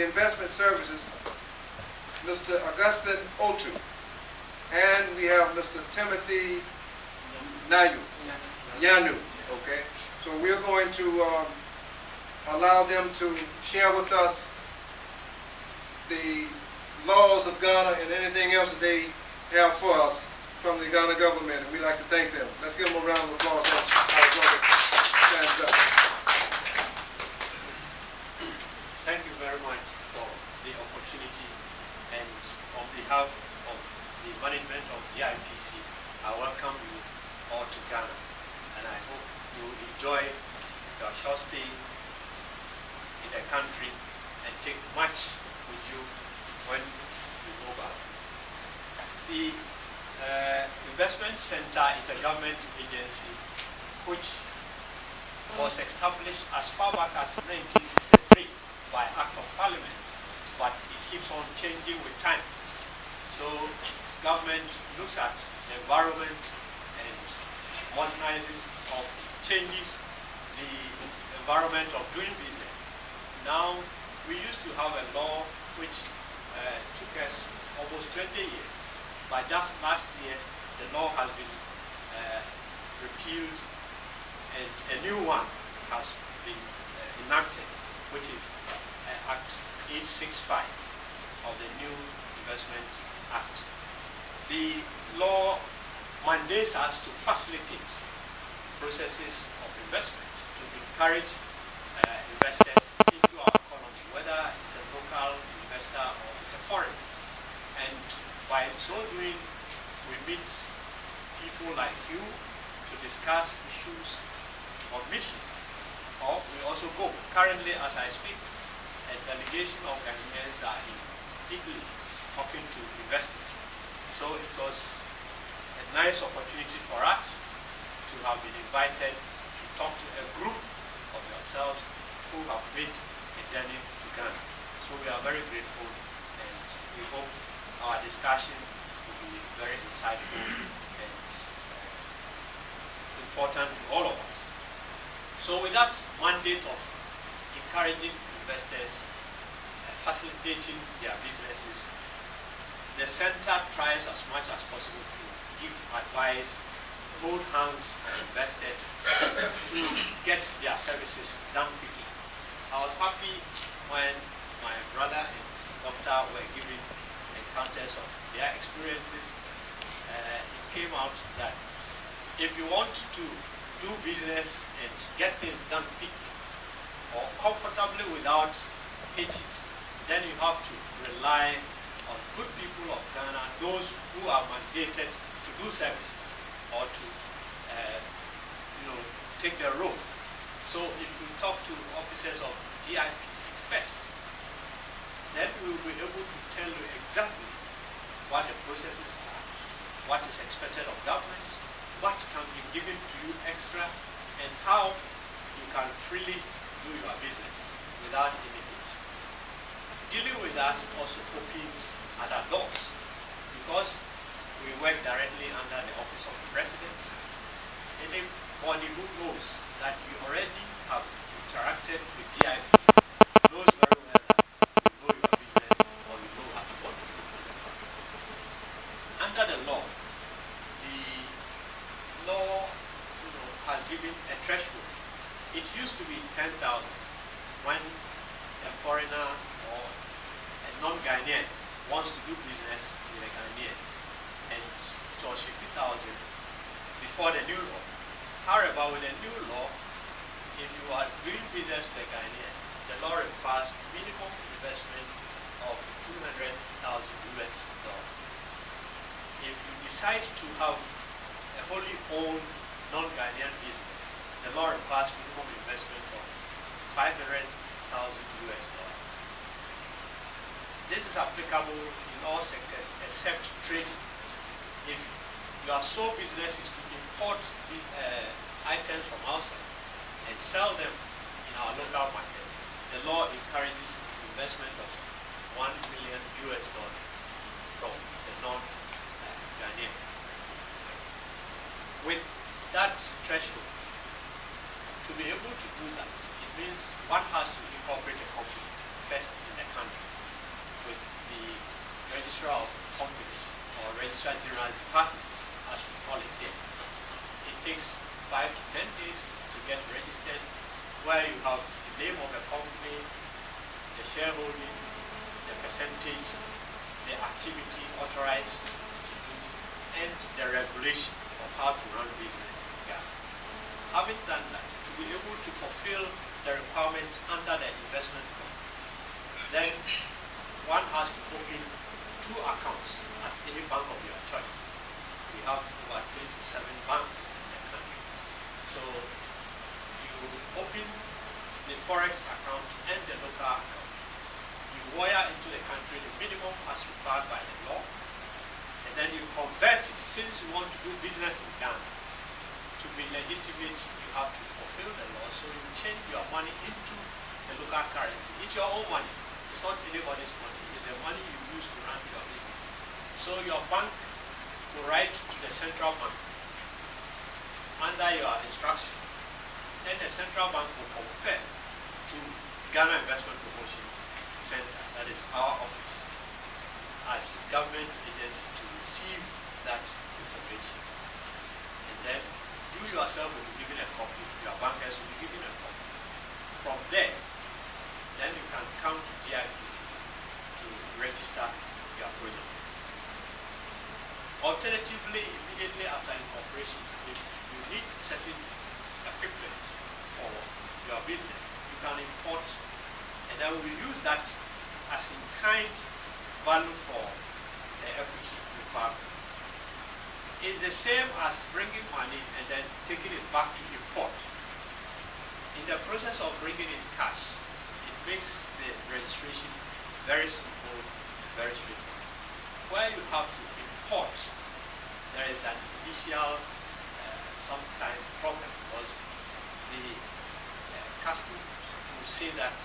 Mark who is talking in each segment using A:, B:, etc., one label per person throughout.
A: the investment services, Mr. Augustine Otu. And we have Mr. Timothy Yanu. Okay, so we're going to allow them to share with us the laws of Ghana and anything else that they have for us from the Ghana government, and we'd like to thank them. Let's give them a round of applause. Stands up.
B: Thank you very much for the opportunity, and on behalf of the management of GIPC, I welcome you all to Ghana, and I hope you enjoy your short stay in the country and take much with you when you go back. The Investment Center is a government agency which was established as far back as 1963 by Act of Parliament, but it keeps on changing with time. So government looks at the environment and modernizes or changes the environment of doing business. Now, we used to have a law which took us almost 20 years, but just last year the law has been repealed and a new one has been enacted, which is Act 865 of the new Investment Act. The law mandates us to facilitate processes of investment, to encourage investors into our economy, whether it's a local investor or it's a foreign. And by so doing, we meet people like you to discuss issues or missions, or we also go. Currently, as I speak, a delegation of Ghanaians are in Italy talking to investors. So it was a nice opportunity for us to have been invited to talk to a group of yourselves who have made a journey to Ghana. So we are very grateful, and we hope our discussion will be very insightful and important to all of us. So with that mandate of encouraging investors, facilitating their businesses, the center tries as much as possible to give advice, hold hands on investors to get their services done quickly. I was happy when my brother and doctor were giving encounters of their experiences. It came out that if you want to do business and get things done quickly or comfortably without hitches, then you have to rely on good people of Ghana, those who are mandated to do services or to take their role. So if we talk to officers of GIPC first, then we will be able to tell you exactly what the processes are, what is expected of government, what can be given to you extra, and how you can freely do your business without any hitch. Dealing with us also opens other doors, because we work directly under the office of the president. Anybody who knows that you already have interacted with GIPC knows very well that you know your business or you know how to work. Under the law has given a threshold. It used to be 10,000 when a foreigner or a non-Ghanaian wants to do business with a Ghanaian, and it was 50,000 before the new law. However, with the new law, if you are doing business with a Ghanaian, the law requires minimum investment of $200,000. If you decide to have a wholly owned non-Ghanaian business, the law requires minimum investment of $500,000. This is applicable in all sectors except trading. If your sole business is to import the items from outside and sell them in our local market, the law encourages investment of $1 million from the non-Ghanaian. With that threshold, to be able to do that, it means one has to incorporate a company first in the country. registrar of companies or registrar general's department, as we call it here. It takes 5 to 10 days to get registered, where you have the name of the company, the shareholding, the percentage, the activity authorized to do, and the regulation of how to run business in Ghana. Having done that, to be able to fulfill the requirement under the investment code, then one has to open 2 accounts at any bank of your choice. We have over 27 banks in the country. So you open the forex account and the local account. You wire into the country the minimum as required by the law, and then you convert it. Since you want to do business in Ghana, to be legitimate, you have to fulfill the law. So you change your money into the local currency. It's your own money. It's not anybody's money. It's the money you use to run your business. So your bank will write to the central bank under your instruction. Then the central bank will confer to Ghana Investment Promotion Center, that is our office, as government agency to receive that information. And then you yourself will be given a copy, your bankers will be given a copy. From there, then you can come to GIPC to register your project. Alternatively, immediately after incorporation, if you need certain equipment for your business, you can import, and then we will use that as in kind value for the equity requirement. It's the same as bringing money and then taking it back to import. In the process of bringing in cash, it makes the registration very simple and very straightforward. Where you have to import, there is an initial sometime problem, because the customs will say that,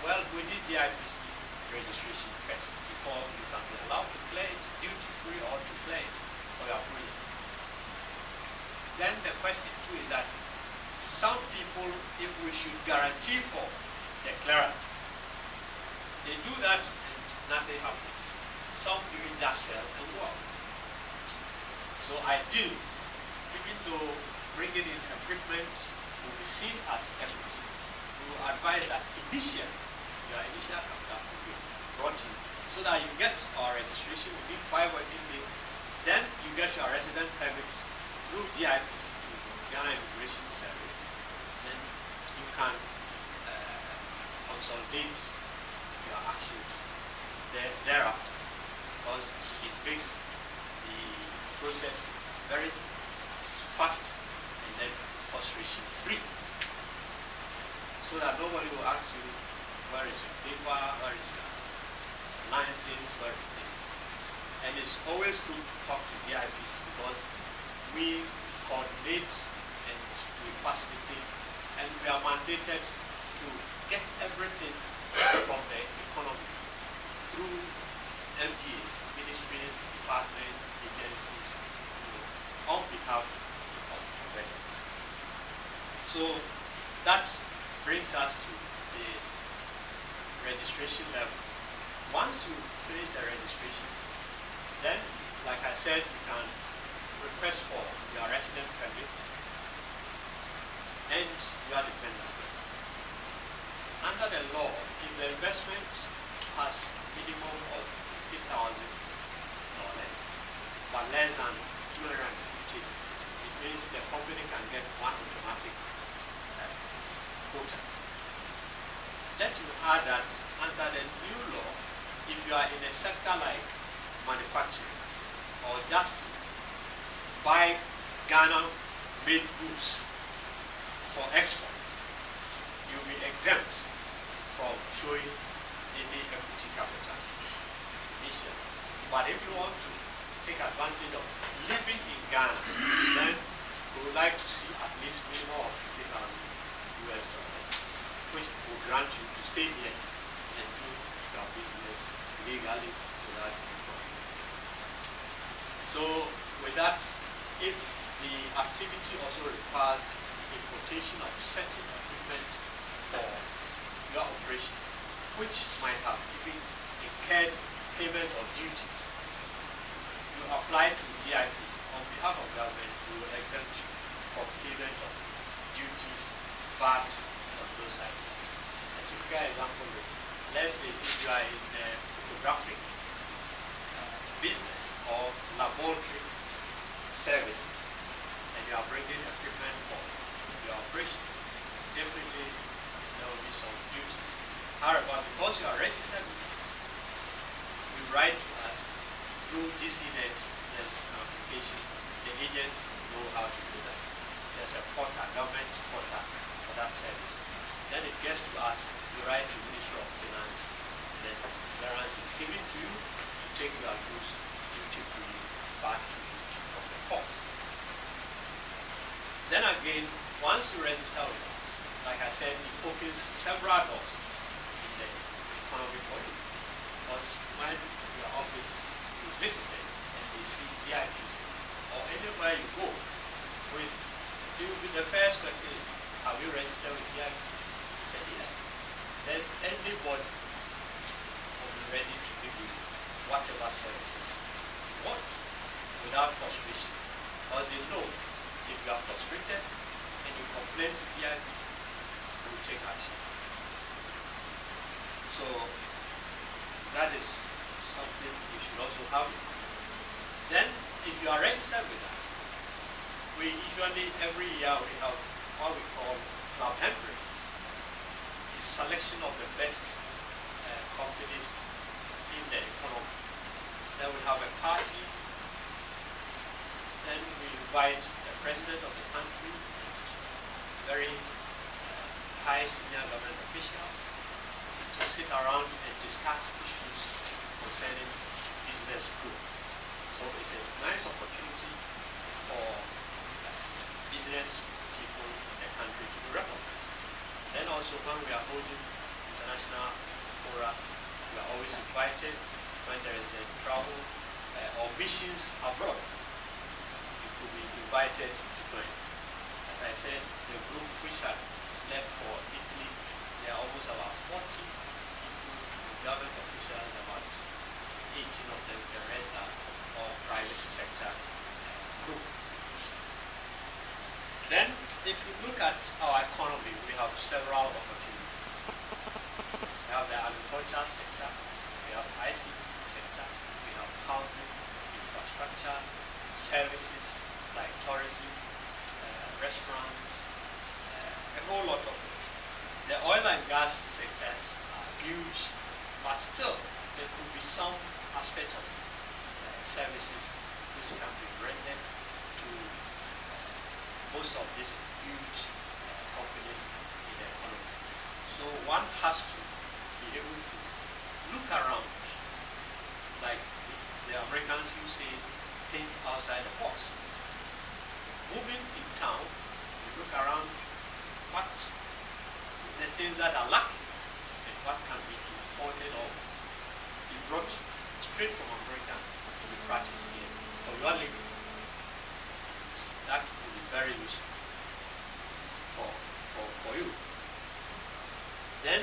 B: well, we need the IPC registration first before you can be allowed to clear it duty-free or to clear it for your project. Then the question too is that some people, if we should guarantee for the clearance, they do that and nothing happens. Some even just sell and go out. So ideally, even though bringing in equipment will be seen as equity, we will advise that initially, your initial capital will be brought in so that you get our registration within 5 working days. Then you get your resident permit through GIPC to Ghana Immigration Service. Then you can consolidate your actions thereafter, because it makes the process very fast and then frustration free, so that nobody will ask you, where is your paper, where is your license, where is this? And it's always good to talk to the IPC, because we coordinate and we facilitate, and we are mandated to get everything from the economy through MPs, ministries, departments, agencies, on behalf of investors. So that brings us to the registration level. Once you finish the registration, then, like I said, you can request for your resident permit and your dependents. Under the law, if the investment has minimum of $50,000, but less than 250, it means the company can get one automatic quota. Let me add that under the new law, if you are in a sector like manufacturing, or just to buy Ghana-made goods for export, you'll be exempt from showing any equity capital initially. But if you want to take advantage of living in Ghana, then we would like to see at least minimum of $50,000, which will grant you to stay here and do your business legally without any problem. So with that, if the activity also requires importation of certain equipment for your operations, which might have even incurred payment of duties. You apply to GIPC on behalf of government, we will exempt you from payment of duties, VAT, on those items. A typical example is, let's say if you are in the photographic business or laboratory services, and you are bringing equipment for your operations, definitely there will be some duties. However, because you are registered with us, you write to us through GCNet. There's an application. The agents know how to do that. There's a portal, government portal for that service. Then it gets to us. You write to Ministry of Finance. Then clearance is given to you. You take your goods duty-free, VAT-free from the ports. Then again, once you register with us, like I said, it opens several doors in the economy for you. Because when your office is visited and they see GIPC or anywhere you go, the first question is, have you registered with GIPC? You said yes. Then anybody will be ready to give you whatever services you want without frustration. Because they know if you are frustrated and you complain to GIPC, they will take action. So that is something you should also have. Then, if you are registered with us, we usually every year we have what we call Club Henry. It's selection of the best companies in the economy. Then we have a party. Then we invite the president of the country, very high senior government officials, to sit around and discuss issues concerning business growth. So it's a nice opportunity for business people in the country to be recognized. Then also when we are holding international fora, we are always invited when there is a travel or missions abroad. You could be invited to join. As I said, the group which had left for Italy, there are almost about 40 people, government officials, about 18 of them, the rest are all private sector group. Then, if you look at our economy, we have several opportunities. We have the agricultural sector, we have ICT sector, we have housing, infrastructure, services like tourism, restaurants, a whole lot of. The oil and gas sectors are huge, but still there could be some aspects of services which can be rendered to most of these huge companies in the economy. So one has to be able to look around, like the Americans who say, think outside the box. Moving in town, you look around what the things that are lacking and what can be imported or be brought straight from America to be practiced here for your living. That will be very useful for you. Then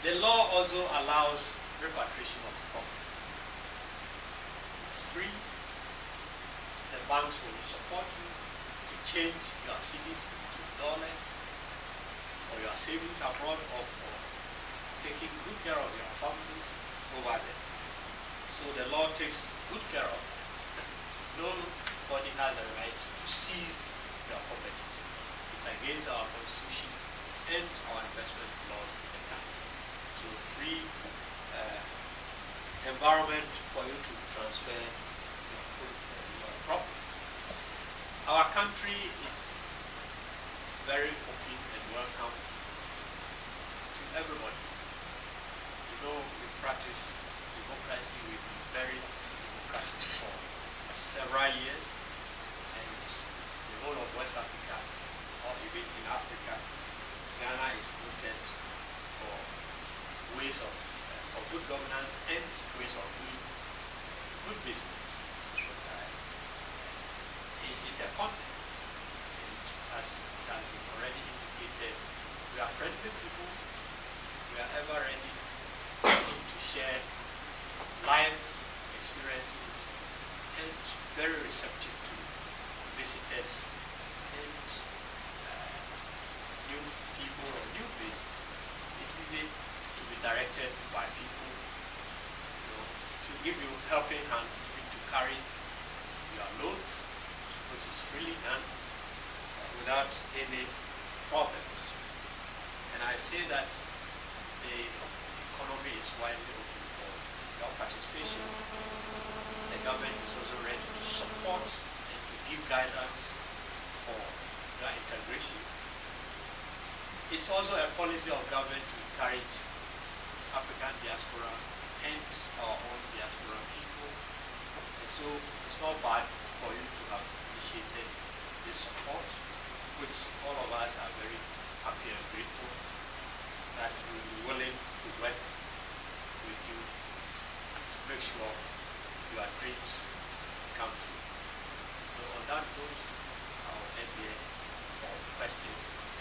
B: the law also allows repatriation of profits. It's free. The banks will support you to change your cedis to dollars for your savings abroad or for taking good care of your families over there. So the law takes good care of it. Nobody has a right to seize your properties. It's against our constitution and our investment laws in the country. So free environment for you to transfer your properties. Our country is very open and welcome to everybody. You know, we practice democracy. We've been very democratic for several years, and the whole of West Africa, or even in Africa, Ghana is noted for ways of for good governance and ways of doing good business in the continent. And as it has been already indicated, we are friendly people. We are ever ready to share life supported by people, to give you helping hand even to carry your loads, which is freely done without any problems. And I say that the economy is widely open for your participation. The government is also ready to support and to give guidance for your integration. It's also a policy of government to encourage African diaspora and our own diaspora people. And so it's not bad for you to have initiated this support, which all of us are very happy and grateful that you will be willing to work with you to make sure your dreams come true. So on that note, I'll end here for questions.